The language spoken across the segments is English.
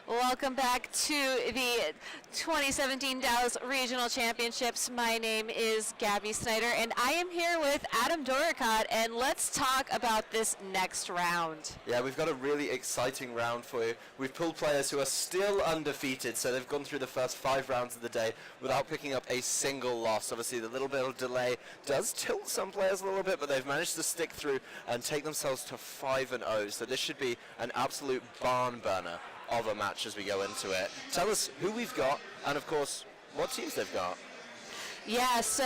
Welcome back to the 2017 Dallas Regional Championships. My name is Gabby Snyder, and I am here with Adam Dorricott, and let's talk about this next round. Yeah, we've got a really exciting round for you. We've pulled players who are still undefeated, so they've gone through the first 5 rounds of the day without picking up a single loss. Obviously, the little bit of delay does tilt some players a little bit, but they've managed to stick through and take themselves to 5-0. So this should be an absolute barn burner of a match as we go into it. Tell us who we've got and, of course, what teams they've got. Yeah, so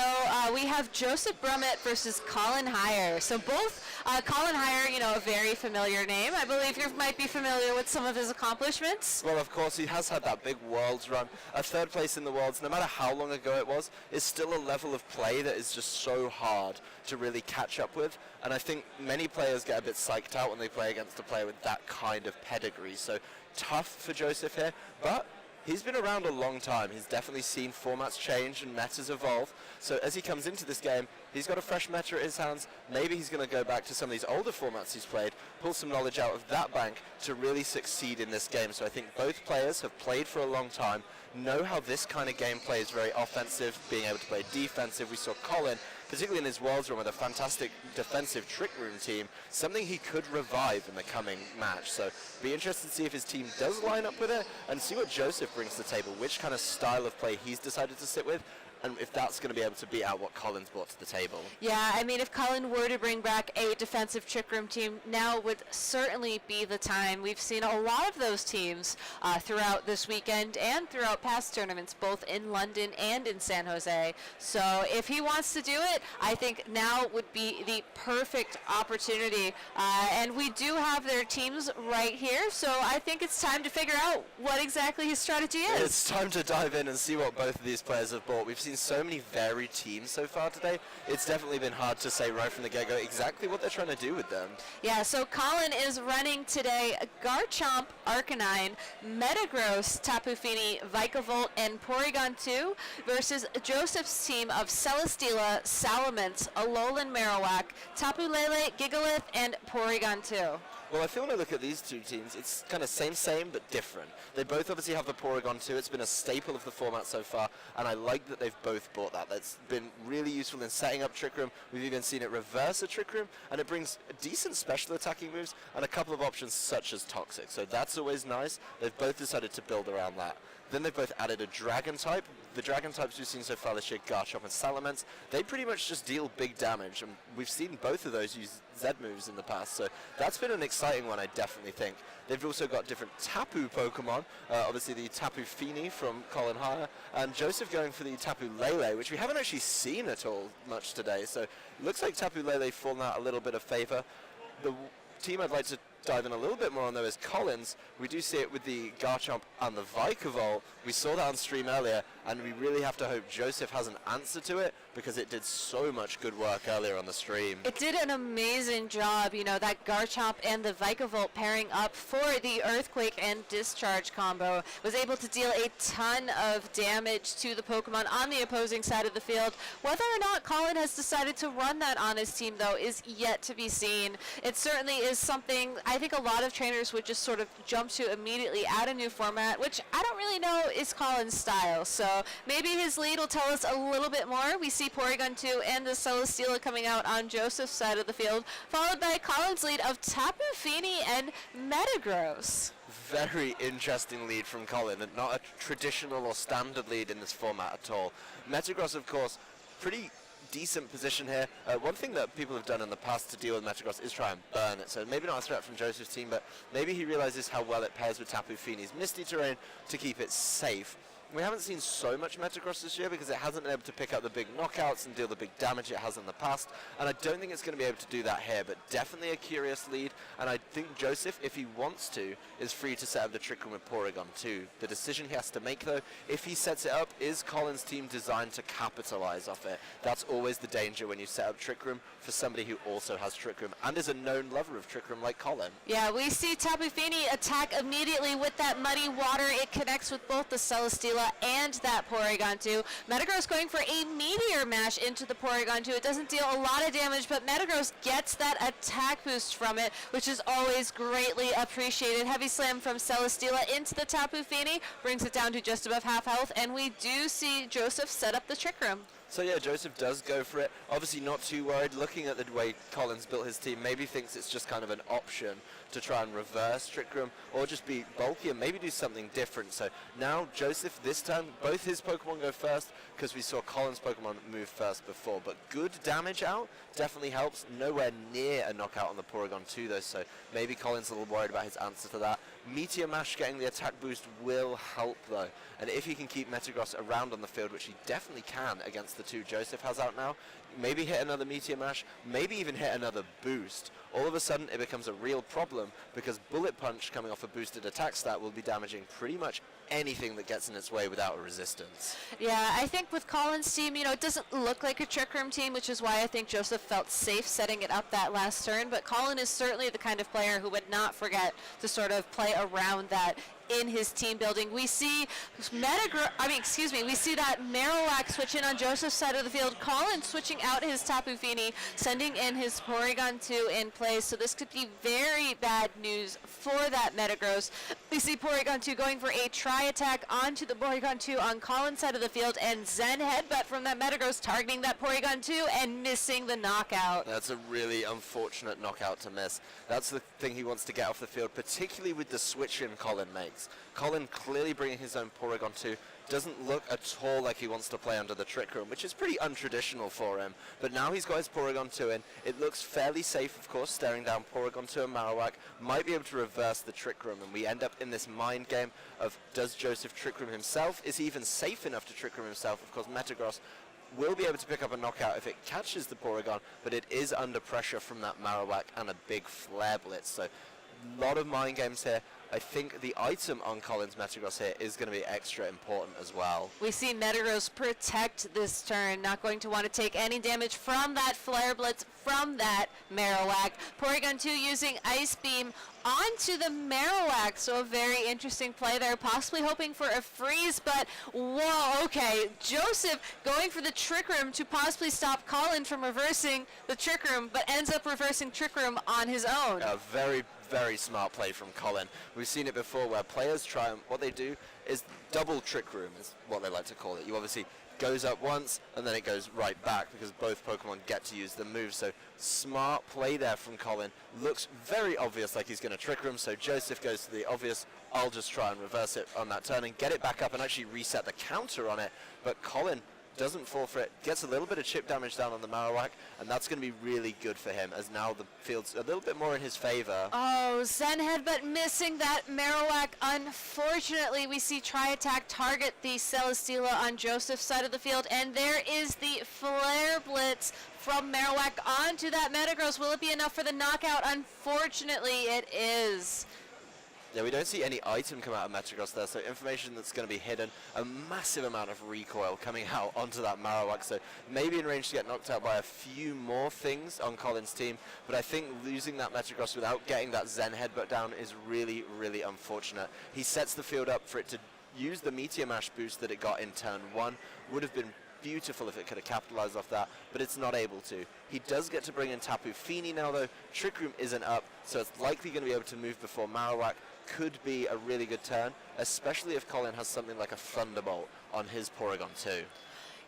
we have Joseph Brummett versus Collin Heier. So both Collin Heier, a very familiar name. I believe you might be familiar with some of his accomplishments. Well, of course, he has had that big Worlds run. A 3rd place in the Worlds, no matter how long ago it was, is still a level of play that is just so hard to really catch up with. And I think many players get a bit psyched out when they play against a player with that kind of pedigree. So tough for Joseph here, but he's been around a long time. He's definitely seen formats change and metas evolve. So as he comes into this game, he's got a fresh meta at his hands. Maybe he's going to go back to some of these older formats he's played, pull some knowledge out of that bank to really succeed in this game. So I think both players have played for a long time, know how this kind of gameplay is very offensive, being able to play defensive. We saw Collin, particularly in his Worlds run with a fantastic defensive trick room team, something he could revive in the coming match. So be interested to see if his team does line up with it and see what Joseph brings to the table, which kind of style of play he's decided to sit with, and if that's going to be able to beat out what Collin's brought to the table. Yeah, I mean, if Collin were to bring back a defensive trick room team, now would certainly be the time. We've seen a lot of those teams throughout this weekend and throughout past tournaments, both in London and in San Jose. So if he wants to do it, I think now would be the perfect opportunity. And we do have their teams right here, so I think it's time to figure out what exactly his strategy is. It's time to dive in and see what both of these players have brought. We've seen so many varied teams so far today. It's definitely been hard to say right from the get-go exactly what they're trying to do with them. Yeah, so Collin is running today Garchomp, Arcanine, Metagross, Tapu Fini, Vikavolt, and Porygon 2 versus Joseph's team of Celesteela, Salamence, Alolan Marowak, Tapu Lele, Gigalith, and Porygon 2. Well, I feel when I look at these two teams, it's kind of same, but different. They both obviously have the Porygon 2. It's been a staple of the format so far, and I like that they've both brought that. That's been really useful in setting up Trick Room. We've even seen it reverse a Trick Room, and it brings decent special attacking moves and a couple of options such as Toxic. So that's always nice. They've both decided to build around that. Then they've both added a Dragon type. The Dragon types we've seen so far this year, Garchomp and Salamence, they pretty much just deal big damage, and we've seen both of those use Z moves in the past, so that's been an exciting one, I definitely think. They've also got different Tapu Pokemon, obviously the Tapu Fini from Collin Heier, and Joseph going for the Tapu Lele, which we haven't actually seen at all much today, so it looks like Tapu Lele fallen out a little bit of favor. The team I'd like to dive in a little bit more on though is Collin's. We do see it with the Garchomp and the Vikavolt. We saw that on stream earlier, and we really have to hope Joseph has an answer to it because it did so much good work earlier on the stream. It did an amazing job, that Garchomp and the Vikavolt pairing up for the Earthquake and Discharge combo. Was able to deal a ton of damage to the Pokemon on the opposing side of the field. Whether or not Collin has decided to run that on his team, though, is yet to be seen. It certainly is something I think a lot of trainers would just sort of jump to immediately add a new format, which I don't really know is Collin's style. So maybe his lead will tell us a little bit more. We see Porygon 2 and the Celesteela coming out on Joseph's side of the field, followed by Collin's lead of Tapu Fini and Metagross. Very interesting lead from Collin, and not a traditional or standard lead in this format at all. Metagross, of course, pretty decent position here. One thing that people have done in the past to deal with Metagross is try and burn it, so maybe not a threat from Joseph's team, but maybe he realizes how well it pairs with Tapu Fini's Misty Terrain to keep it safe. We haven't seen so much Metagross this year because it hasn't been able to pick up the big knockouts and deal the big damage it has in the past, and I don't think it's going to be able to do that here, but definitely a curious lead, and I think Joseph, if he wants to, is free to set up the Trick Room with Porygon 2. The decision he has to make, though, if he sets it up, is Collin's team designed to capitalize off it? That's always the danger when you set up Trick Room for somebody who also has Trick Room and is a known lover of Trick Room like Collin. Yeah, we see Tapu Fini attack immediately with that muddy water. It connects with both the Celesteela Celesteela and that Porygon 2. Metagross going for a Meteor Mash into the Porygon 2. It doesn't deal a lot of damage, but Metagross gets that attack boost from it, which is always greatly appreciated. Heavy Slam from Celesteela into the Tapu Fini brings it down to just above half health, and we do see Joseph set up the Trick Room. So yeah, Joseph does go for it. Obviously not too worried. Looking at the way Collin's built his team, maybe thinks it's just kind of an option to try and reverse Trick Room or just be bulky and maybe do something different. So now Joseph, this time, both his Pokemon go first because we saw Collin's Pokemon move first before. But good damage out definitely helps. Nowhere near a knockout on the Porygon 2 though, so maybe Collin's a little worried about his answer to that. Meteor Mash getting the attack boost will help though. And if he can keep Metagross around on the field, which he definitely can against the two Joseph has out now, maybe hit another Meteor Mash, maybe even hit another boost, all of a sudden it becomes a real problem because Bullet Punch coming off a boosted attack stat will be damaging pretty much anything that gets in its way without a resistance. Yeah, I think with Collin's team, it doesn't look like a Trick Room team, which is why I think Joseph felt safe setting it up that last turn, but Collin is certainly the kind of player who would not forget to sort of play around that in his team building. We see we see that Marowak switch in on Joseph's side of the field. Collin switching out his Tapu Fini, sending in his Porygon 2 in place. So this could be very bad news for that Metagross. We see Porygon 2 going for a tri-attack onto the Porygon 2 on Collin's side of the field, and Zen Headbutt from that Metagross targeting that Porygon 2 and missing the knockout. That's a really unfortunate knockout to miss. That's the thing he wants to get off the field, particularly with the switch in Collin makes. Collin clearly bringing his own Porygon 2, doesn't look at all like he wants to play under the Trick Room, which is pretty untraditional for him. But now he's got his Porygon 2 in. It looks fairly safe, of course, staring down Porygon 2 and Marowak. Might be able to reverse the Trick Room, and we end up in this mind game of, does Joseph Trick Room himself? Is he even safe enough to Trick Room himself? Of course, Metagross will be able to pick up a knockout if it catches the Porygon, but it is under pressure from that Marowak and a big Flare Blitz. So a lot of mind games here. I think the item on Collin's Metagross here is going to be extra important as well. We see Metagross protect this turn, not going to want to take any damage from that Flare Blitz from that Marowak. Porygon 2 using Ice Beam onto the Marowak, so a very interesting play there, possibly hoping for a freeze, but whoa, okay. Joseph going for the Trick Room to possibly stop Collin from reversing the Trick Room, but ends up reversing Trick Room on his own. A very, very smart play from Collin. We've seen it before where players try, and what they do is double Trick Room is what they like to call it. You obviously goes up once and then it goes right back because both Pokemon get to use the move. So smart play there from Collin. Looks very obvious like he's going to Trick Room, so Joseph goes to the obvious, I'll just try and reverse it on that turn and get it back up and actually reset the counter on it. But Collin doesn't fall for it, gets a little bit of chip damage down on the Marowak, and that's going to be really good for him as now the field's a little bit more in his favor. Oh, Zen Headbutt missing that Marowak. Unfortunately, we see Tri-Attack target the Celesteela on Joseph's side of the field, and there is the Flare Blitz from Marowak onto that Metagross. Will it be enough for the knockout? Unfortunately, it is. Yeah, we don't see any item come out of Metagross there, so information that's going to be hidden. A massive amount of recoil coming out onto that Marowak, so maybe in range to get knocked out by a few more things on Collin's team, but I think losing that Metagross without getting that Zen Headbutt down is really, really unfortunate. He sets the field up for it to use the Meteor Mash boost that it got in turn 1. Would have been beautiful if it could have capitalized off that, but it's not able to. He does get to bring in Tapu Fini now though. Trick Room isn't up, so it's likely going to be able to move before Marowak. Could be a really good turn, especially if Collin has something like a Thunderbolt on his Porygon 2.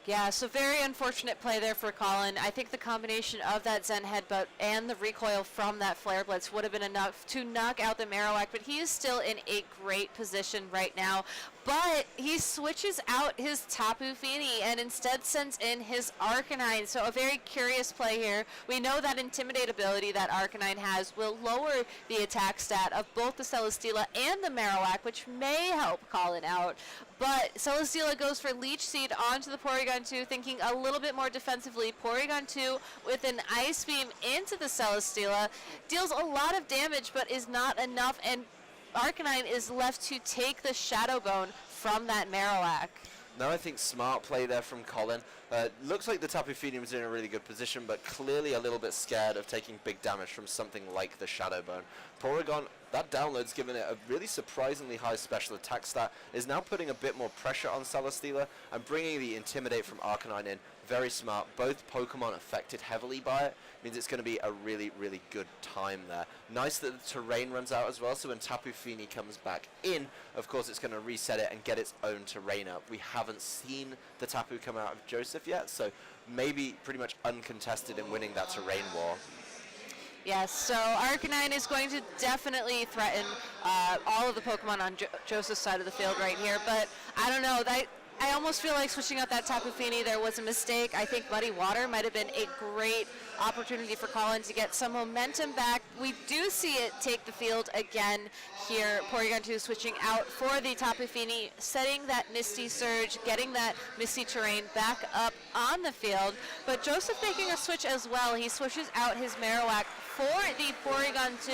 Yeah, so very unfortunate play there for Collin. I think the combination of that Zen Headbutt and the recoil from that Flare Blitz would have been enough to knock out the Marowak, but he is still in a great position right now. But he switches out his Tapu Fini and instead sends in his Arcanine. So a very curious play here. We know that Intimidate ability that Arcanine has will lower the attack stat of both the Celesteela and the Marowak, which may help Collin out. But Celesteela goes for Leech Seed onto the Porygon 2, thinking a little bit more defensively. Porygon 2 with an Ice Beam into the Celesteela. Deals a lot of damage, but is not enough, and Arcanine is left to take the Shadow Bone from that Marowak. No, I think smart play there from Collin. Looks like the Tapu Fini was in a really good position, but clearly a little bit scared of taking big damage from something like the Shadow Bone. Porygon that download's given it a really surprisingly high special attack stat, is now putting a bit more pressure on Celesteela and bringing the Intimidate from Arcanine in. Very smart. Both Pokemon affected heavily by it. Means it's going to be a really, really good time there. Nice that the terrain runs out as well, so when Tapu Fini comes back in, of course it's going to reset it and get its own terrain up. We haven't seen the Tapu come out of Joseph yet, so maybe pretty much uncontested in winning that terrain war. Yes, so Arcanine is going to definitely threaten all of the Pokemon on Joseph's side of the field right here, but I don't know, I almost feel like switching out that Tapu Fini there was a mistake. I think Muddy Water might have been a great opportunity for Collin to get some momentum back. We do see it take the field again here. Porygon 2 switching out for the Tapu Fini, setting that Misty Surge, getting that Misty Terrain back up on the field. But Joseph making a switch as well. He switches out his Marowak for the Porygon 2,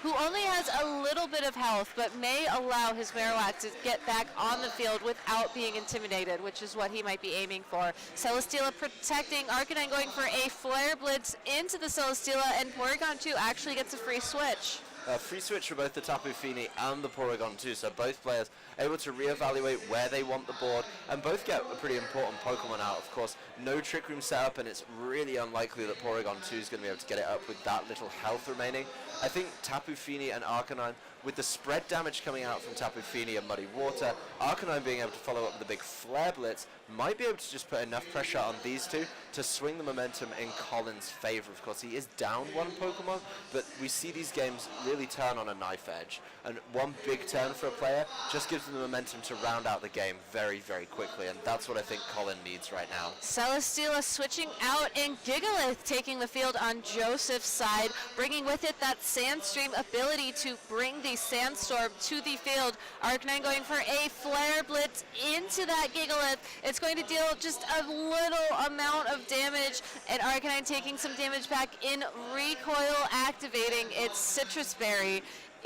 who only has a little bit of health, but may allow his Marowak to get back on the field without being intimidated, which is what he might be aiming for. Celesteela protecting, Arcanine going for a Flare Blitz into the Celesteela, and Porygon 2 actually gets a free switch. Free switch for both the Tapu Fini and the Porygon 2, so both players able to reevaluate where they want the board, and both get a pretty important Pokemon out. Of course, no Trick Room setup, and it's really unlikely that Porygon 2 is going to be able to get it up with that little health remaining. I think Tapu Fini and Arcanine, with the spread damage coming out from Tapu Fini and Muddy Water, Arcanine being able to follow up with a big Flare Blitz, might be able to just put enough pressure on these two to swing the momentum in Collin's favor. Of course, he is down one Pokemon, but we see these games really turn on a knife edge. And one big turn for a player just gives them the momentum to round out the game very, very quickly. And that's what I think Collin needs right now. Celesteela switching out, and Gigalith taking the field on Joseph's side, bringing with it that Sandstream ability to bring the Sandstorm to the field. Arcanine going for a Flare Blitz into that Gigalith. It's going to deal just a little amount of damage, and Arcanine taking some damage back in recoil, activating its Citrus Berry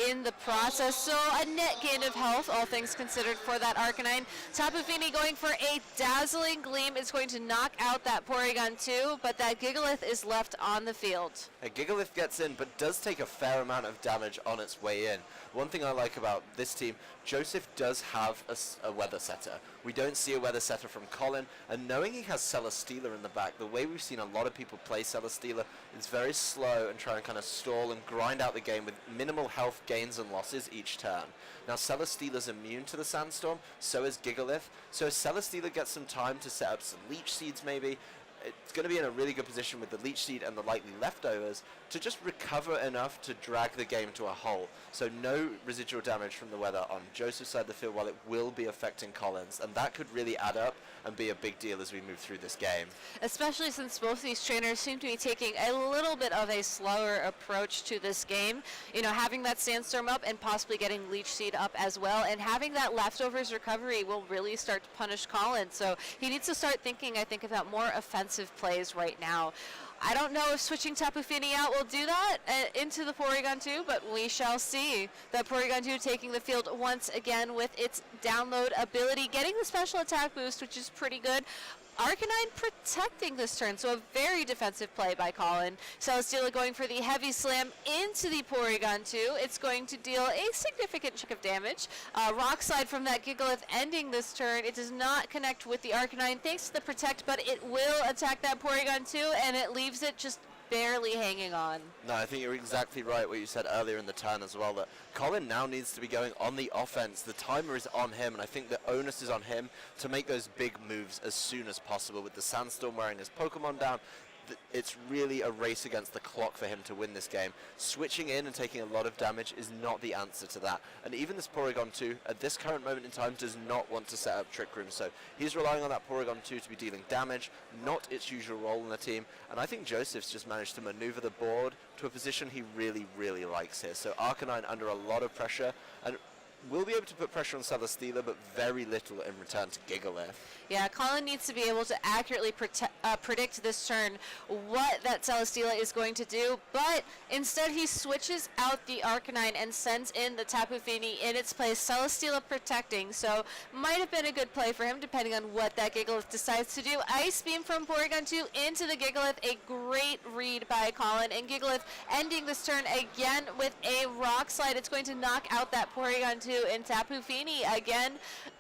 in the process. So a net gain of health, all things considered, for that Arcanine. Tapu Fini going for a Dazzling Gleam. It's going to knock out that Porygon 2, but that Gigalith is left on the field. A Gigalith gets in, but does take a fair amount of damage on its way in. One thing I like about this team, Joseph does have a Weather Setter. We don't see a Weather Setter from Collin, and knowing he has Celesteela in the back, the way we've seen a lot of people play Celesteela is very slow and try and kind of stall and grind out the game with minimal health gains and losses each turn. Now Celesteela's immune to the Sandstorm, so is Gigalith, so if Celesteela gets some time to set up some Leech Seeds maybe, it's going to be in a really good position with the Leech Seed and the likely leftovers to just recover enough to drag the game to a halt. So no residual damage from the weather on Joseph's side of the field, while it will be affecting Collin's, and that could really add up and be a big deal as we move through this game. Especially since both these trainers seem to be taking a little bit of a slower approach to this game. You know, having that Sandstorm up and possibly getting Leech Seed up as well, and having that leftovers recovery will really start to punish Collin. So he needs to start thinking, I think, about more offensive plays right now. I don't know if switching Tapu Fini out will do that into the Porygon 2, but we shall see. That Porygon 2 taking the field once again with its download ability, getting the special attack boost, which is pretty good. Arcanine protecting this turn, so a very defensive play by Collin. Celesteela going for the heavy slam into the Porygon 2. It's going to deal a significant chunk of damage. Rock Slide from that Gigalith ending this turn. It does not connect with the Arcanine thanks to the protect, but it will attack that Porygon 2, and it leaves it just barely hanging on. No, I think you're exactly right what you said earlier in the turn as well, that Collin now needs to be going on the offense. The timer is on him, and I think the onus is on him to make those big moves as soon as possible. With the Sandstorm wearing his Pokemon down, it's really a race against the clock for him to win this game. Switching in and taking a lot of damage is not the answer to that. And even this Porygon 2, at this current moment in time, does not want to set up Trick Room. So he's relying on that Porygon 2 to be dealing damage, not its usual role in the team. And I think Joseph's just managed to maneuver the board to a position he really, really likes here. So Arcanine under a lot of pressure, and will be able to put pressure on Celesteela, but very little in return to Gigalith. Yeah, Collin needs to be able to accurately predict this turn what that Celesteela is going to do, but instead he switches out the Arcanine and sends in the Tapu Fini in its place, Celesteela protecting, so might have been a good play for him depending on what that Gigalith decides to do. Ice Beam from Porygon 2 into the Gigalith, a great read by Collin, and Gigalith ending this turn again with a Rock Slide. It's going to knock out that Porygon 2, and Tapu Fini again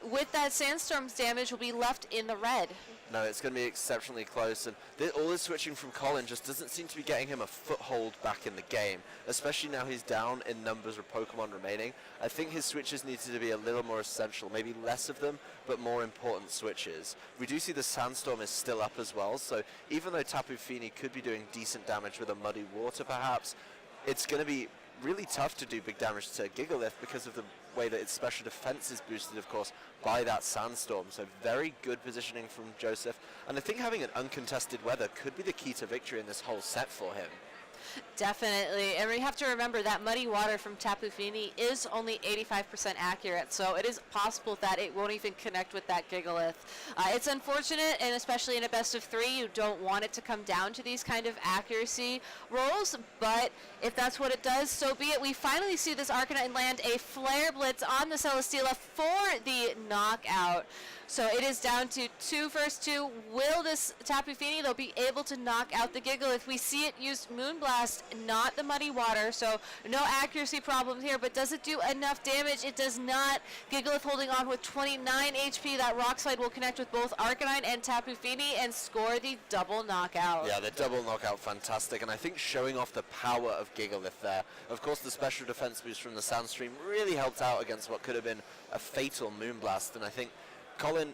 with that Sandstorm's damage will be left in the red. No, it's going to be exceptionally close, and all this switching from Collin just doesn't seem to be getting him a foothold back in the game, especially now he's down in numbers of Pokemon remaining. I think his switches need to be a little more essential, maybe less of them, but more important switches. We do see the Sandstorm is still up as well, so even though Tapu Fini could be doing decent damage with a Muddy Water perhaps, it's going to be really tough to do big damage to Gigalith because of the way that its special defense is boosted, of course, by that Sandstorm. So very good positioning from Joseph. And I think having an uncontested weather could be the key to victory in this whole set for him. Definitely, and we have to remember that Muddy Water from Tapu Fini is only 85% accurate, so it is possible that it won't even connect with that Gigalith. It's unfortunate, and especially in a best of 3, you don't want it to come down to these kind of accuracy rolls, but if that's what it does, so be it. We finally see this Arcanine land a Flare Blitz on the Celesteela for the knockout. So it is down to 2 versus 2. Will this Tapu Fini, though, be able to knock out the Gigalith? We see it use Moonblast, not the Muddy Water, so no accuracy problems here, but does it do enough damage? It does not. Gigalith holding on with 29 HP. That Rock Slide will connect with both Arcanine and Tapu Fini and score the double knockout. Yeah, the double knockout, fantastic, and I think showing off the power of Gigalith there. Of course, the special defense boost from the Sandstream really helped out against what could have been a fatal Moonblast, and I think Collin,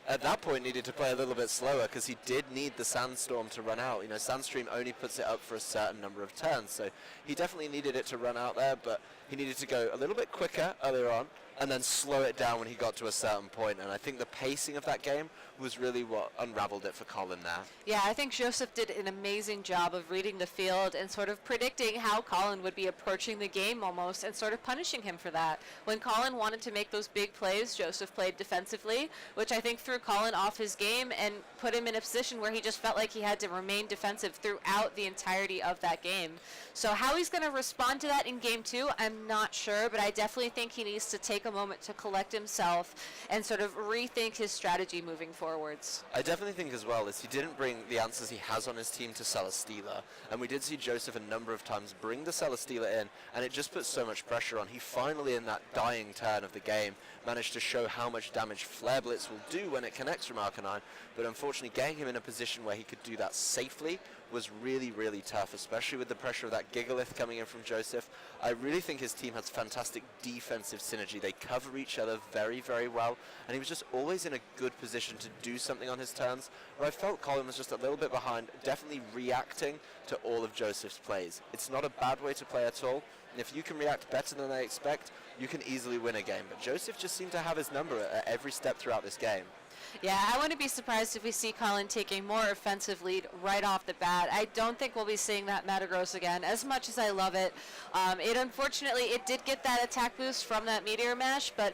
at that point, needed to play a little bit slower because he did need the Sandstorm to run out. You know, Sandstream only puts it up for a certain number of turns, so he definitely needed it to run out there, but he needed to go a little bit quicker earlier on and then slow it down when he got to a certain point. And I think the pacing of that game was really what unraveled it for Collin there. Yeah, I think Joseph did an amazing job of reading the field and sort of predicting how Collin would be approaching the game almost and sort of punishing him for that. When Collin wanted to make those big plays, Joseph played defensively, which I think threw Collin off his game and put him in a position where he just felt like he had to remain defensive throughout the entirety of that game. So how he's going to respond to that in game 2, I'm not sure, but I definitely think he needs to take a moment to collect himself and sort of rethink his strategy moving forwards. I definitely think as well is he didn't bring the answers he has on his team to Celesteela, and we did see Joseph a number of times bring the Celesteela in, and it just puts so much pressure on. He finally, in that dying turn of the game, managed to show how much damage Flare Blitz will do when it connects from Arcanine, but unfortunately getting him in a position where he could do that safely was really, really tough, especially with the pressure of that Gigalith coming in from Joseph. I really think his team has fantastic defensive synergy. They cover each other very, very well, and he was just always in a good position to do something on his turns, where I felt Collin was just a little bit behind, definitely reacting to all of Joseph's plays. It's not a bad way to play at all, and if you can react better than they expect, you can easily win a game. But Joseph just seemed to have his number at every step throughout this game. Yeah, I wouldn't be surprised if we see Collin take a more offensive lead right off the bat. I don't think we'll be seeing that Metagross again, as much as I love it. Unfortunately, it did get that attack boost from that Meteor Mash, but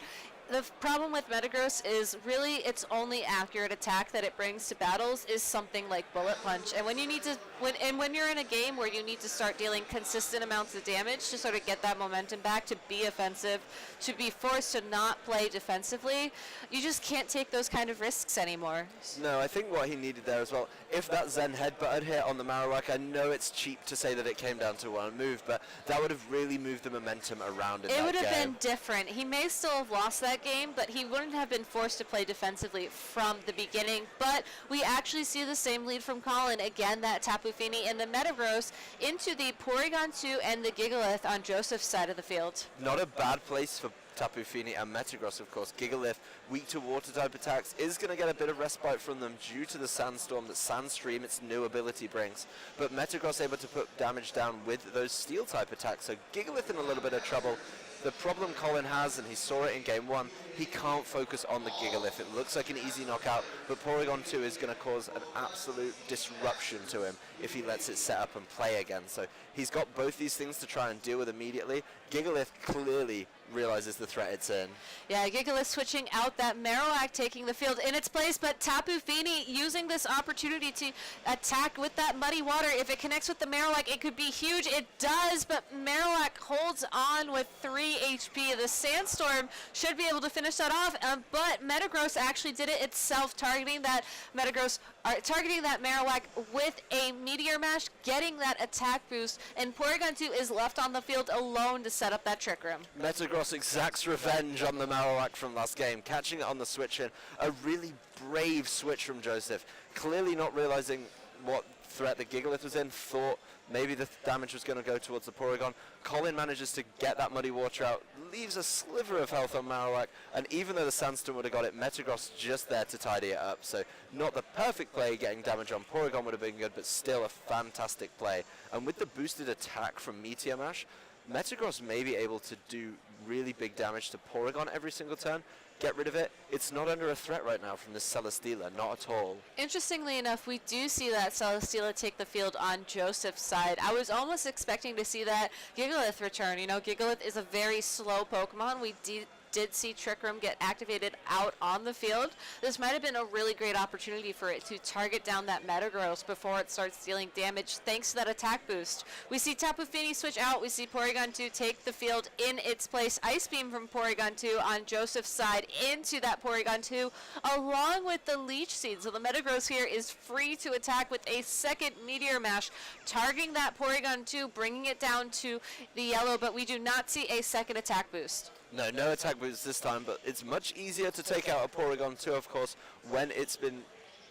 the problem with Metagross is really its only accurate attack that it brings to battles is something like Bullet Punch. And when you need to, when you're in a game where you need to start dealing consistent amounts of damage to sort of get that momentum back, to be offensive, to be forced to not play defensively, you just can't take those kind of risks anymore. No, I think what he needed there as well, if that Zen Headbutt had hit on the Marowak, I know it's cheap to say that it came down to one move, but that would have really moved the momentum around in that game. It would have been different. He may still have lost that game, but he wouldn't have been forced to play defensively from the beginning. But we actually see the same lead from Collin. Again, that Tapu Fini and the Metagross into the Porygon 2 and the Gigalith on Joseph's side of the field. Not a bad place for Tapu Fini and Metagross, of course. Gigalith, weak to water type attacks, is going to get a bit of respite from them due to the Sandstorm that Sandstream, its new ability, brings. But Metagross able to put damage down with those steel type attacks, so Gigalith in a little bit of trouble. The problem Collin has, and he saw it in game 1, he can't focus on the Gigalith. It looks like an easy knockout, but Porygon 2 is going to cause an absolute disruption to him if he lets it set up and play again. So he's got both these things to try and deal with immediately. Gigalith clearly realizes the threat it's in. Yeah, Gigalith switching out, that Marowak taking the field in its place, but Tapu Fini using this opportunity to attack with that Muddy Water. If it connects with the Marowak, it could be huge. It does, but Marowak holds on with 3 HP. The Sandstorm should be able to finish that off, but Metagross actually did it itself, targeting that Marowak with a Meteor Mash, getting that attack boost, and Porygon 2 is left on the field alone to set up that Trick Room. Metagross exacts revenge on the Marowak from last game, catching it on the switch in. A really brave switch from Joseph. Clearly not realizing what threat the Gigalith was in, thought maybe the damage was going to go towards the Porygon. Collin manages to get that Muddy Water out, leaves a sliver of health on Marowak, and even though the Sandstorm would have got it, Metagross just there to tidy it up. So not the perfect play, getting damage on Porygon would have been good, but still a fantastic play. And with the boosted attack from Meteor Mash, Metagross may be able to do really big damage to Porygon every single turn. Get rid of it. It's not under a threat right now from this Celesteela, not at all. Interestingly enough, we do see that Celesteela take the field on Joseph's side. I was almost expecting to see that Gigalith return. You know, Gigalith is a very slow Pokemon. We did see Trick Room get activated out on the field. This might have been a really great opportunity for it to target down that Metagross before it starts dealing damage thanks to that attack boost. We see Tapu Fini switch out. We see Porygon 2 take the field in its place. Ice Beam from Porygon 2 on Joseph's side into that Porygon 2 along with the Leech Seed. So the Metagross here is free to attack with a second Meteor Mash, targeting that Porygon 2, bringing it down to the yellow, but we do not see a second attack boost. No attack boost this time, but it's much easier to take out a Porygon 2, of course, when it's been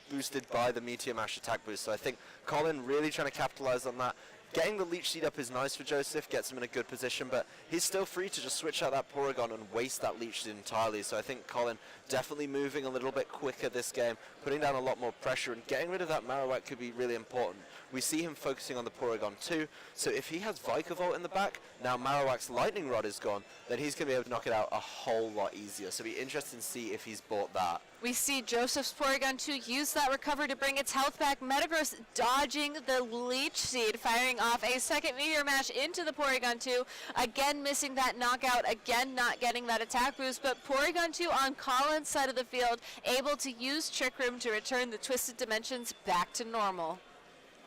boosted by the Meteor Mash attack boost. So I think Collin really trying to capitalize on that. Getting the Leech Seed up is nice for Joseph, gets him in a good position, but he's still free to just switch out that Porygon and waste that Leech Seed entirely. So I think Collin definitely moving a little bit quicker this game, putting down a lot more pressure, and getting rid of that Marowak could be really important. We see him focusing on the Porygon 2, so if he has Vikavolt in the back, now Marowak's Lightning Rod is gone, then he's going to be able to knock it out a whole lot easier. So it'll be interesting to see if he's bought that. We see Joseph's Porygon 2 use that recover to bring its health back. Metagross dodging the Leech Seed, firing off a second Meteor Mash into the Porygon 2. Again missing that knockout, again not getting that attack boost, but Porygon 2 on Collin's side of the field, able to use Trick Room to return the Twisted Dimensions back to normal.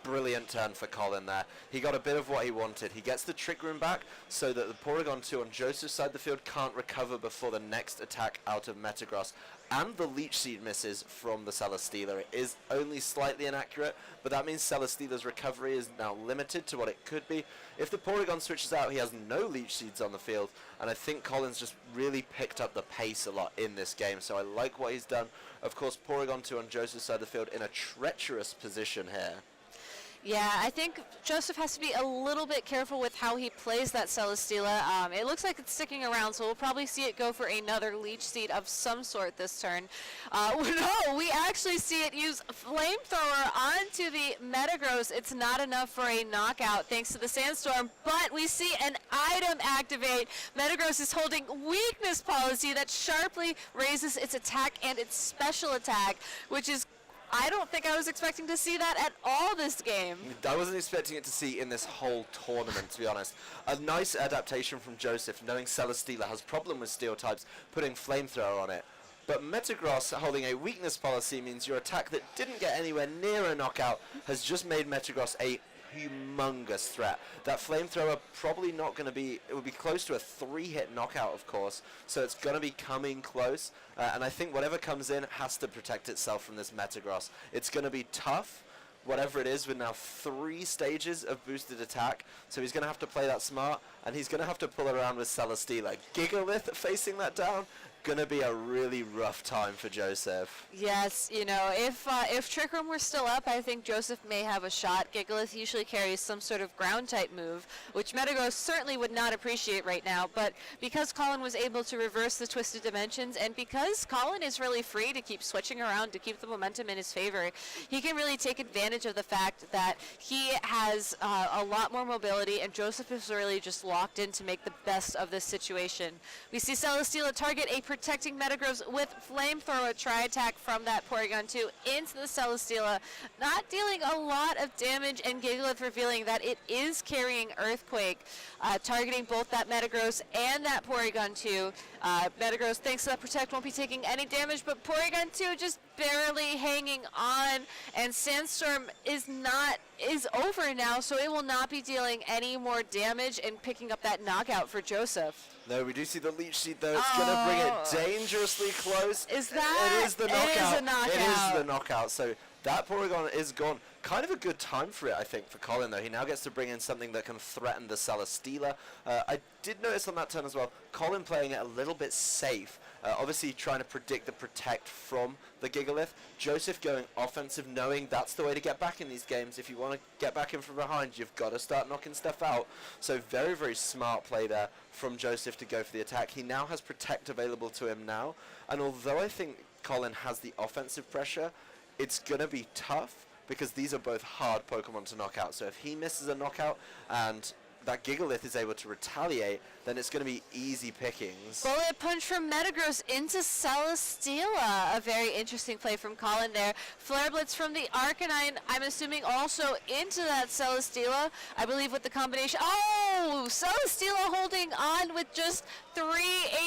Brilliant turn for Collin there. He got a bit of what he wanted. He gets the Trick Room back so that the Porygon 2 on Joseph's side of the field can't recover before the next attack out of Metagross. And the Leech Seed misses from the Celesteela. It is only slightly inaccurate, but that means Celesteela's recovery is now limited to what it could be. If the Porygon switches out, he has no Leech Seeds on the field, and I think Collin's just really picked up the pace a lot in this game, so I like what he's done. Of course, Porygon 2 on Joseph's side of the field in a treacherous position here. Yeah, I think Joseph has to be a little bit careful with how he plays that Celesteela. It looks like it's sticking around, so we'll probably see it go for another Leech Seed of some sort this turn. No, we actually see it use Flamethrower onto the Metagross. It's not enough for a knockout thanks to the Sandstorm, but we see an item activate. Metagross is holding Weakness Policy that sharply raises its attack and its special attack, which is I don't think I was expecting to see that at all this game. I wasn't expecting it to see in this whole tournament, to be honest. A nice adaptation from Joseph, knowing Celesteela has problem with steel types, putting Flamethrower on it. But Metagross holding a weakness policy means your attack that didn't get anywhere near a knockout has just made Metagross a humongous threat. That Flamethrower probably not going to be, it would be close to a 3-hit knockout, of course, so it's going to be coming close, and I think whatever comes in has to protect itself from this Metagross. It's going to be tough, whatever it is, with now 3 stages of boosted attack, so he's going to have to play that smart, and he's going to have to pull around with Celesteela. Gigalith facing that down, going to be a really rough time for Joseph. Yes, you know, if Trick Room were still up, I think Joseph may have a shot. Gigalith usually carries some sort of ground type move, which Metagross certainly would not appreciate right now, but because Collin was able to reverse the Twisted Dimensions, and because Collin is really free to keep switching around to keep the momentum in his favor, he can really take advantage of the fact that he has a lot more mobility, and Joseph is really just locked in to make the best of this situation. We see Celesteela target a protecting Metagross with Flamethrower Tri-Attack from that Porygon 2 into the Celesteela, not dealing a lot of damage, and Gigalith revealing that it is carrying Earthquake, targeting both that Metagross and that Porygon 2. Metagross, thanks to that Protect, won't be taking any damage, but Porygon 2 just barely hanging on, and Sandstorm is over now, so it will not be dealing any more damage and picking up that knockout for Joseph. No, we do see the leech seed though. It's going to bring it dangerously close. Is that? It is the knockout. It is a knockout. It is the knockout. So that Porygon is gone. Kind of a good time for it, I think, for Collin, though. He now gets to bring in something that can threaten the Celesteela. I did notice on that turn as well, Collin playing it a little bit safe. Obviously trying to predict the protect from the Gigalith. Joseph going offensive, knowing that's the way to get back in these games. If you want to get back in from behind, you've got to start knocking stuff out. So very, very smart play there from Joseph to go for the attack. He now has protect available to him now. And although I think Collin has the offensive pressure, it's going to be tough because these are both hard Pokemon to knock out. So if he misses a knockout and that Gigalith is able to retaliate, then it's going to be easy pickings. Bullet Punch from Metagross into Celesteela. A very interesting play from Collin there. Flare Blitz from the Arcanine, I'm assuming also into that Celesteela. I believe with the combination. Oh! Celesteela holding on with just 3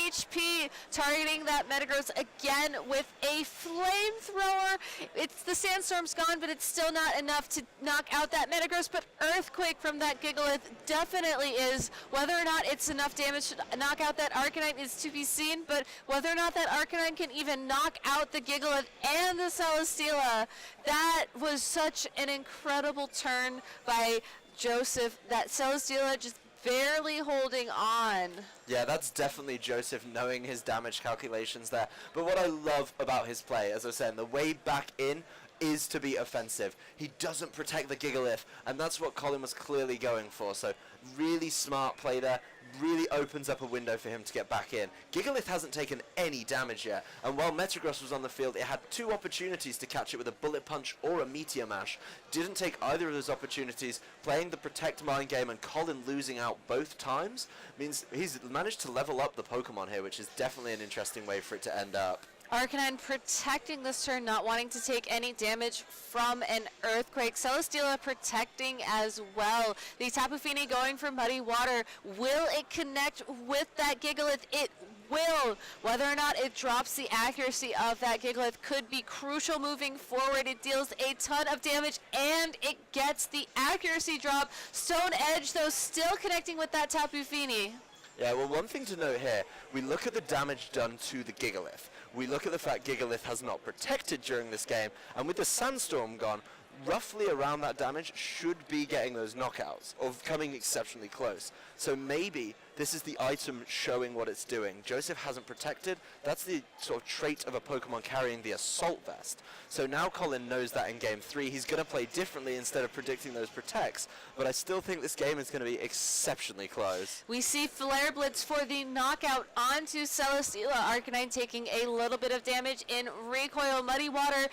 HP, targeting that Metagross again with a Flamethrower. It's the Sandstorm's gone, but it's still not enough to knock out that Metagross, but Earthquake from that Gigalith definitely is. Whether or not it's enough damage to knock out that Arcanine is to be seen, but whether or not that Arcanine can even knock out the Gigalith and the Celesteela, that was such an incredible turn by Joseph. That Celesteela just barely holding on. Yeah, that's definitely Joseph knowing his damage calculations there. But what I love about his play, as I was saying, the way back in is to be offensive. He doesn't protect the Gigalith, and that's what Collin was clearly going for. So really smart play there. Really opens up a window for him to get back in. Gigalith hasn't taken any damage yet, and while Metagross was on the field, it had 2 opportunities to catch it with a Bullet Punch or a Meteor Mash. Didn't take either of those opportunities. Playing the Protect mind game and Collin losing out both times means he's managed to level up the Pokemon here, which is definitely an interesting way for it to end up. Arcanine protecting this turn, not wanting to take any damage from an Earthquake. Celesteela protecting as well. The Tapu Fini going for Muddy Water. Will it connect with that Gigalith? It will. Whether or not it drops the accuracy of that Gigalith could be crucial moving forward. It deals a ton of damage and it gets the accuracy drop. Stone Edge, though, still connecting with that Tapu Fini. Yeah, well, one thing to note here, we look at the damage done to the Gigalith. We look at the fact Gigalith has not protected during this game, and with the Sandstorm gone, roughly around that damage should be getting those knockouts, or coming exceptionally close. So maybe this is the item showing what it's doing. Joseph hasn't protected. That's the sort of trait of a Pokemon carrying the Assault Vest. So now Collin knows that in Game 3. He's going to play differently instead of predicting those protects. But I still think this game is going to be exceptionally close. We see Flare Blitz for the knockout onto Celesteela. Arcanine taking a little bit of damage in recoil. Muddy Water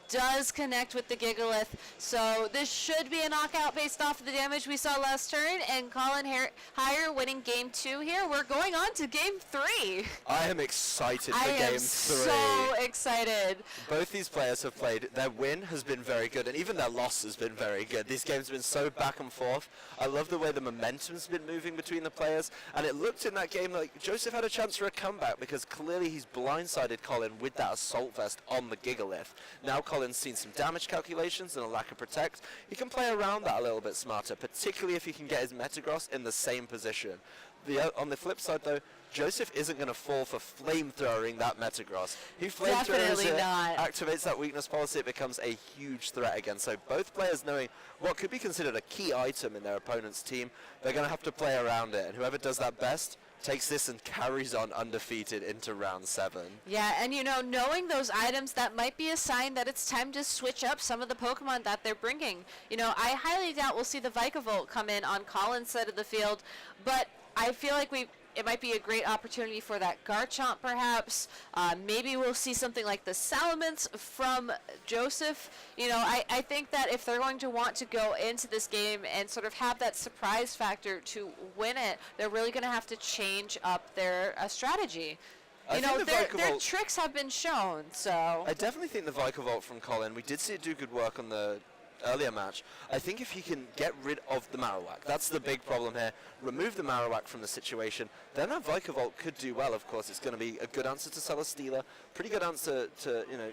does connect with the Gigalith. So this should be a knockout based off of the damage we saw last turn. And Collin Heier winning Game 2 here. We're going on to Game 3. I am excited for Game 3. I am so excited. Both these players have played. Their win has been very good, and even their loss has been very good. These games have been so back and forth. I love the way the momentum's been moving between the players, and it looked in that game like Joseph had a chance for a comeback because clearly he's blindsided Collin with that Assault Vest on the Gigalith. Now Collin's seen some damage calculations and a lack of protect. He can play around that a little bit smarter, particularly if he can get his Metagross in the same position. On the flip side, though, Joseph isn't going to fall for flamethrowing that Metagross. He flamethrowers it, activates that weakness policy, it becomes a huge threat again. So both players knowing what could be considered a key item in their opponent's team, they're going to have to play around it. And whoever does that best takes this and carries on undefeated into round 7. Yeah, and you know, knowing those items, that might be a sign that it's time to switch up some of the Pokemon that they're bringing. You know, I highly doubt we'll see the Vikavolt come in on Collin's side of the field, but I feel like it might be a great opportunity for that Garchomp, perhaps. Maybe we'll see something like the Salamence from Joseph. You know, I think that if they're going to want to go into this game and sort of have that surprise factor to win it, they're really going to have to change up their strategy. You know, their tricks have been shown, so. I definitely think the Vikavolt from Collin, we did see it do good work on the earlier match. I think if he can get rid of the Marowak, that's the big problem here. Remove the Marowak from the situation, then that Vikavolt could do well, of course. It's going to be a good answer to Celesteela, pretty good answer to, you know,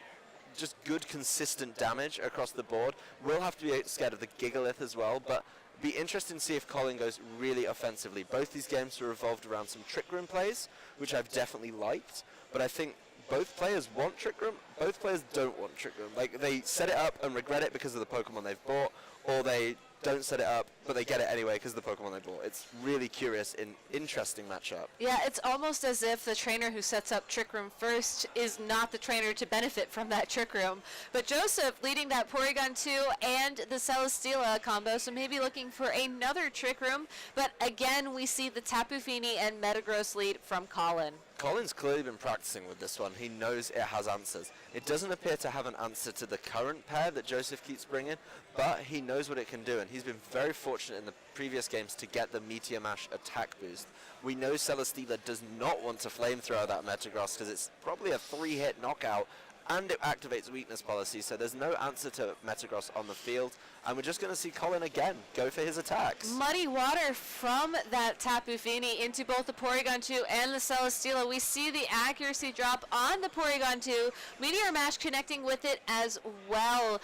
just good consistent damage across the board. We'll have to be scared of the Gigalith as well, but be interesting to see if Collin goes really offensively. Both these games were revolved around some Trick Room plays, which I've definitely liked, but I think both players want Trick Room, both players don't want Trick Room. Like, they set it up and regret it because of the Pokemon they've bought, or they don't set it up, but they get it anyway because of the Pokemon they bought. It's really curious and interesting matchup. Yeah, it's almost as if the trainer who sets up Trick Room first is not the trainer to benefit from that Trick Room. But Joseph leading that Porygon 2 and the Celesteela combo, so maybe looking for another Trick Room. But again, we see the Tapu Fini and Metagross lead from Collin. Collin's clearly been practicing with this one. He knows it has answers. It doesn't appear to have an answer to the current pair that Joseph keeps bringing, but he knows what it can do, and he's been very fortunate in the previous games to get the Meteor Mash attack boost. We know Celesteela does not want to flamethrower that Metagross because it's probably a 3-hit knockout, and it activates weakness policy, so there's no answer to Metagross on the field, and we're just going to see Collin again go for his attacks. Muddy water from that Tapu Fini into both the Porygon 2 and the Celesteela. We see the accuracy drop on the Porygon 2, Meteor Mash connecting with it as well.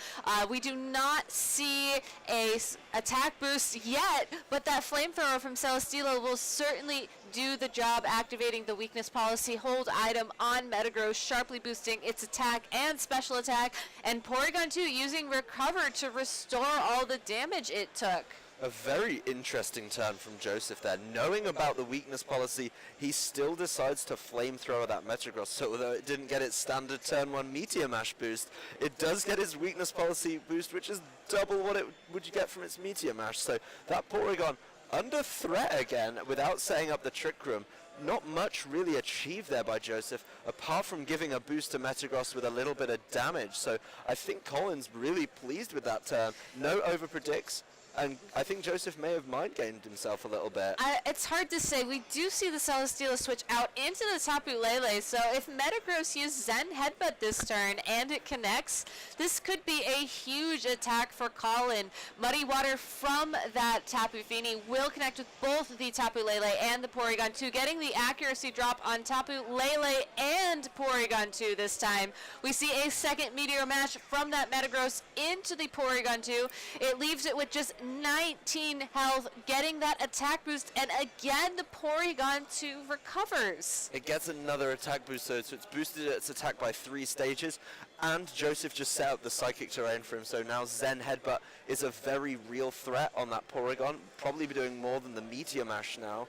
We do not see a attack boost yet, but that flamethrower from Celesteela will certainly do the job, activating the weakness policy hold item on Metagross, sharply boosting its attack and special attack, and Porygon 2 using Recover to restore all the damage it took. A very interesting turn from Joseph there. Knowing about the weakness policy, he still decides to flamethrower that Metagross. So although it didn't get its standard turn 1 Meteor Mash boost, it does get its weakness policy boost, which is double what it would you get from its Meteor Mash. So that Porygon under threat again without setting up the Trick Room. Not much really achieved there by Joseph, apart from giving a boost to Metagross with a little bit of damage. So I think Collin's really pleased with that turn. No overpredicts. And I think Joseph may have mind-gamed himself a little bit. It's hard to say. We do see the Celesteela switch out into the Tapu Lele, so if Metagross used Zen Headbutt this turn and it connects, this could be a huge attack for Collin. Muddy Water from that Tapu Fini will connect with both the Tapu Lele and the Porygon 2, getting the accuracy drop on Tapu Lele and Porygon 2 this time. We see a second Meteor Mash from that Metagross into the Porygon 2. It leaves it with just 19 health, getting that attack boost, and again the Porygon 2 recovers. It gets another attack boost, so it's boosted its attack by 3 stages, and Joseph just set up the Psychic Terrain for him, so now Zen Headbutt is a very real threat on that Porygon, probably be doing more than the Meteor Mash now,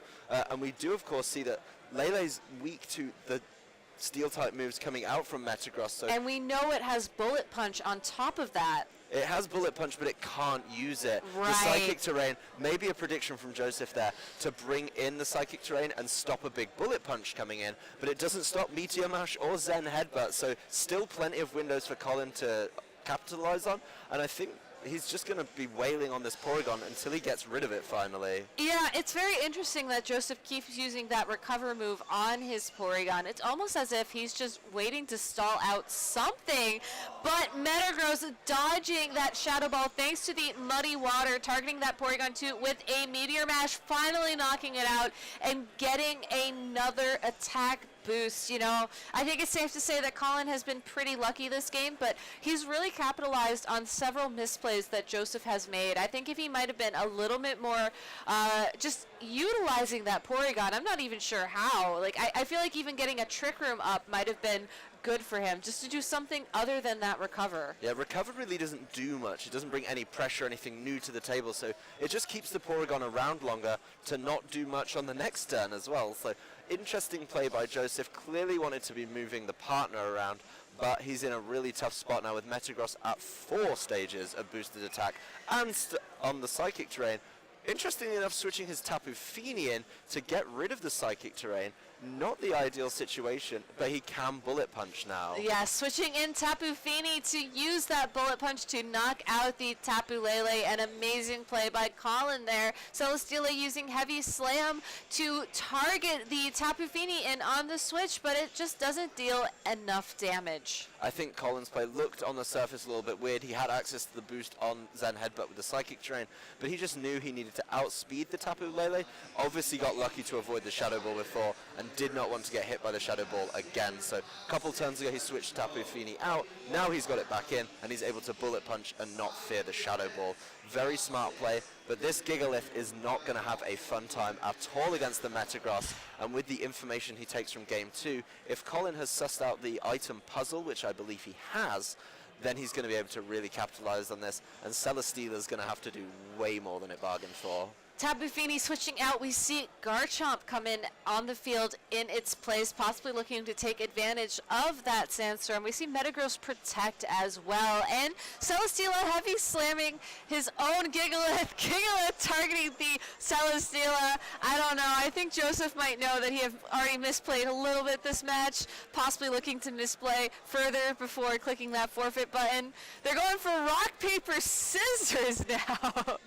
and we do of course see that Lele's weak to the Steel-type moves coming out from Metagross. So and we know it has Bullet Punch on top of that. It has Bullet Punch, but it can't use it. Right. The Psychic Terrain, maybe a prediction from Joseph there to bring in the Psychic Terrain and stop a big Bullet Punch coming in, but it doesn't stop Meteor Mash or Zen Headbutt, so still plenty of windows for Collin to capitalize on, and I think he's just going to be wailing on this Porygon until he gets rid of it finally. Yeah, it's very interesting that Joseph keeps using that Recover move on his Porygon. It's almost as if he's just waiting to stall out something, but Metagross dodging that Shadow Ball thanks to the Muddy Water, targeting that Porygon 2 with a Meteor Mash, finally knocking it out and getting another attack boost. You know, I think it's safe to say that Collin has been pretty lucky this game, but he's really capitalized on several misplays that Joseph has made. I think if he might have been a little bit more just utilizing that Porygon, I'm not even sure how. Like, I feel like even getting a Trick Room up might have been good for him, just to do something other than that Recover. Yeah, Recover really doesn't do much. It doesn't bring any pressure, anything new to the table, so it just keeps the Porygon around longer to not do much on the next turn as well. So interesting play by Joseph. Clearly wanted to be moving the partner around, but he's in a really tough spot now with Metagross at 4 stages of boosted attack and on the Psychic Terrain. Interestingly enough, switching his Tapu Fini in to get rid of the Psychic Terrain, not the ideal situation, but he can bullet punch now. Yeah, switching in Tapu Fini to use that bullet punch to knock out the Tapu Lele. An amazing play by Collin there. Celesteela using heavy slam to target the Tapu Fini in on the switch, but it just doesn't deal enough damage. I think Collin's play looked on the surface a little bit weird. He had access to the boost on Zen Headbutt with the Psychic Terrain, but he just knew he needed to outspeed the Tapu Lele. Obviously got lucky to avoid the Shadow Ball before and did not want to get hit by the Shadow Ball again. So a couple turns ago he switched Tapu Fini out. Now he's got it back in and he's able to bullet punch and not fear the Shadow Ball. Very smart play, but this Gigalith is not going to have a fun time at all against the Metagross. And with the information he takes from Game 2, if Collin has sussed out the item puzzle, which I believe he has, then he's going to be able to really capitalize on this. And Celesteela is going to have to do way more than it bargained for. Tapu Fini switching out. We see Garchomp come in on the field in its place, possibly looking to take advantage of that Sandstorm. We see Metagross protect as well. And Celesteela heavy slamming his own Gigalith. Gigalith targeting the Celesteela. I don't know. I think Joseph might know that he have already misplayed a little bit this match, possibly looking to misplay further before clicking that forfeit button. They're going for rock, paper, scissors now.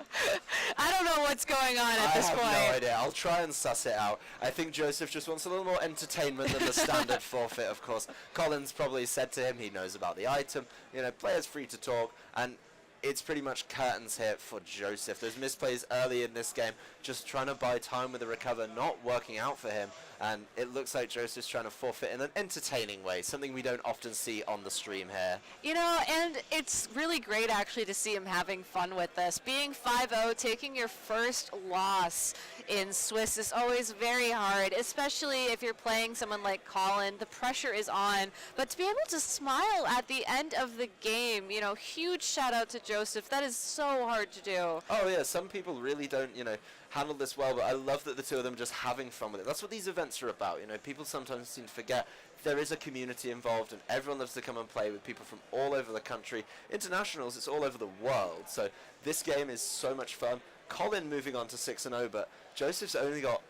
I don't know what's going on at this point. I have no idea. I'll try and suss it out. I think Joseph just wants a little more entertainment than the standard forfeit, of course. Collin's probably said to him he knows about the item. You know, players free to talk, and it's pretty much curtains here for Joseph. Those misplays early in this game, just trying to buy time with the recover, not working out for him. And it looks like Joseph's trying to forfeit in an entertaining way, something we don't often see on the stream here. You know, and it's really great actually to see him having fun with this. Being 5-0, taking your first loss in Swiss is always very hard, especially if you're playing someone like Collin. The pressure is on, but to be able to smile at the end of the game, you know, huge shout out to Joseph. That is so hard to do. Oh yeah, some people really don't, you know, handle this well, but I love that the two of them are just having fun with it. That's what these events are about. You know, people sometimes seem to forget there is a community involved and everyone loves to come and play with people from all over the country. Internationals, it's all over the world. So this game is so much fun. Collin moving on to 6-0, but Joseph's only got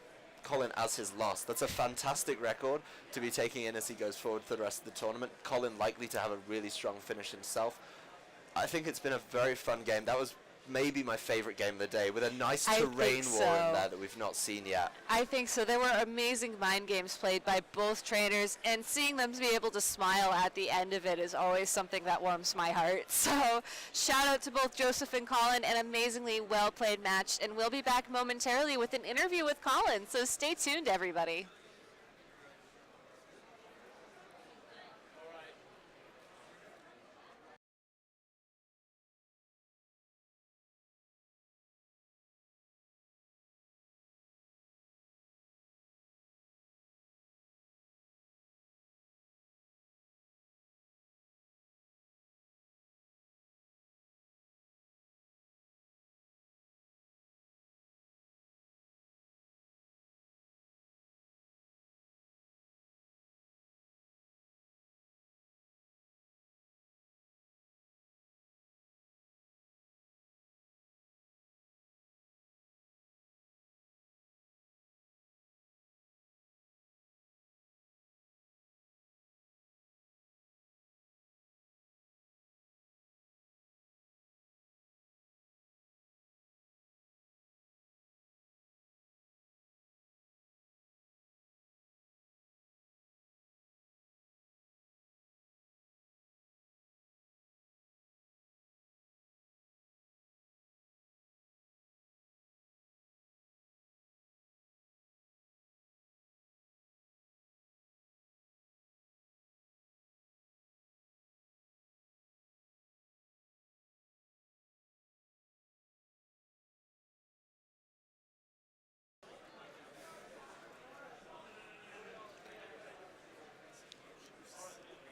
Collin as his loss. That's a fantastic record to be taking in as he goes forward for the rest of the tournament. Collin likely to have a really strong finish himself. I think it's been a very fun game. That was maybe my favorite game of the day, with a nice terrain war in there that we've not seen yet. I think so. There were amazing mind games played by both trainers, and seeing them be able to smile at the end of it is always something that warms my heart. So shout out to both Joseph and Collin, an amazingly well played match, and we'll be back momentarily with an interview with Collin, so stay tuned everybody.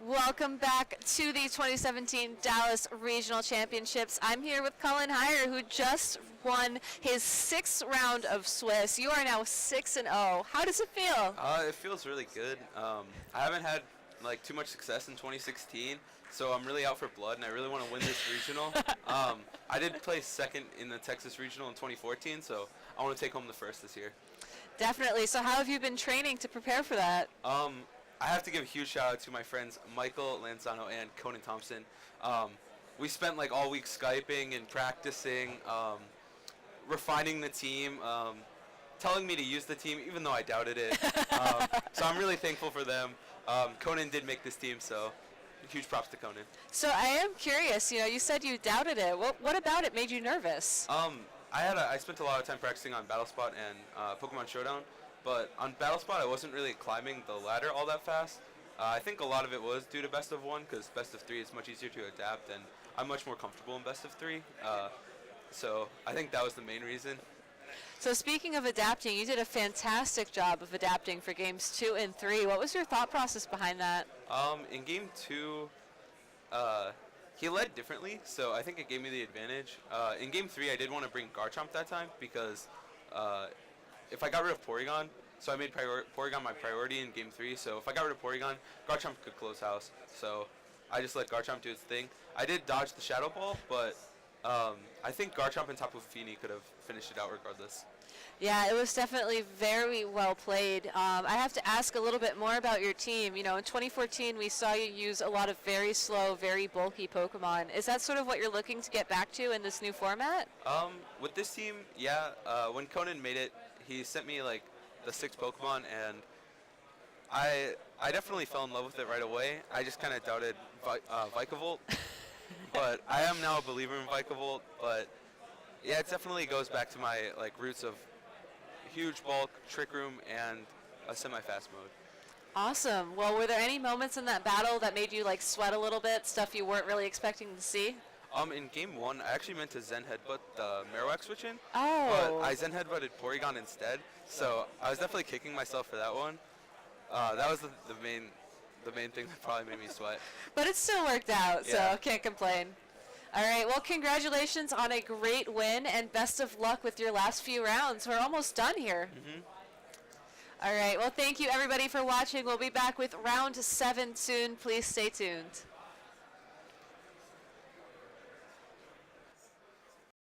Welcome back to the 2017 Dallas Regional Championships. I'm here with Collin Heier, who just won his 6th round of Swiss. You are now 6-0. How does it feel? It feels really good. I haven't had like too much success in 2016, so I'm really out for blood, and I really want to win this regional. I did place 2nd in the Texas Regional in 2014, so I want to take home the 1st this year. Definitely. So how have you been training to prepare for that? I have to give a huge shout out to my friends Michael Lanzano and Conan Thompson. We spent like all week Skyping and practicing, refining the team, telling me to use the team even though I doubted it. So I'm really thankful for them. Conan did make this team, so huge props to Conan. So I am curious, you said you doubted it. What about it made you nervous? I spent a lot of time practicing on Battle Spot and Pokemon Showdown, but on Battle Spot I wasn't really climbing the ladder all that fast. I think a lot of it was due to Best of 1, because Best of 3 is much easier to adapt, and I'm much more comfortable in Best of 3. So I think that was the main reason. So speaking of adapting, you did a fantastic job of adapting for games 2 and 3. What was your thought process behind that? In game 2, he led differently, so I think it gave me the advantage. In game 3, I did want to bring Garchomp that time because if I got rid of Porygon, so I made Porygon my priority in game 3, so if I got rid of Porygon, Garchomp could close house. So I just let Garchomp do its thing. I did dodge the Shadow Ball, but I think Garchomp and Tapu Fini could have finished it out regardless. Yeah, it was definitely very well played. I have to ask a little bit more about your team. In 2014, we saw you use a lot of very slow, very bulky Pokemon. Is that sort of what you're looking to get back to in this new format? With this team, yeah. When Conan made it, he sent me like the 6 Pokemon, and I definitely fell in love with it right away. I just kind of doubted Vikavolt, but I am now a believer in Vikavolt. But yeah, it definitely goes back to my roots of huge bulk, Trick Room, and a semi-fast mode. Awesome. Well, were there any moments in that battle that made you sweat a little bit, stuff you weren't really expecting to see? In game 1, I actually meant to Zen Headbutt the Marowak switch in, Oh. but I Zen Headbutted Porygon instead, so I was definitely kicking myself for that one. That was the main thing that probably made me sweat. But it still worked out, Yeah. so can't complain. All right, well, congratulations on a great win, and best of luck with your last few rounds. We're almost done here. All right, well, thank you, everybody, for watching. We'll be back with round 7 soon. Please stay tuned.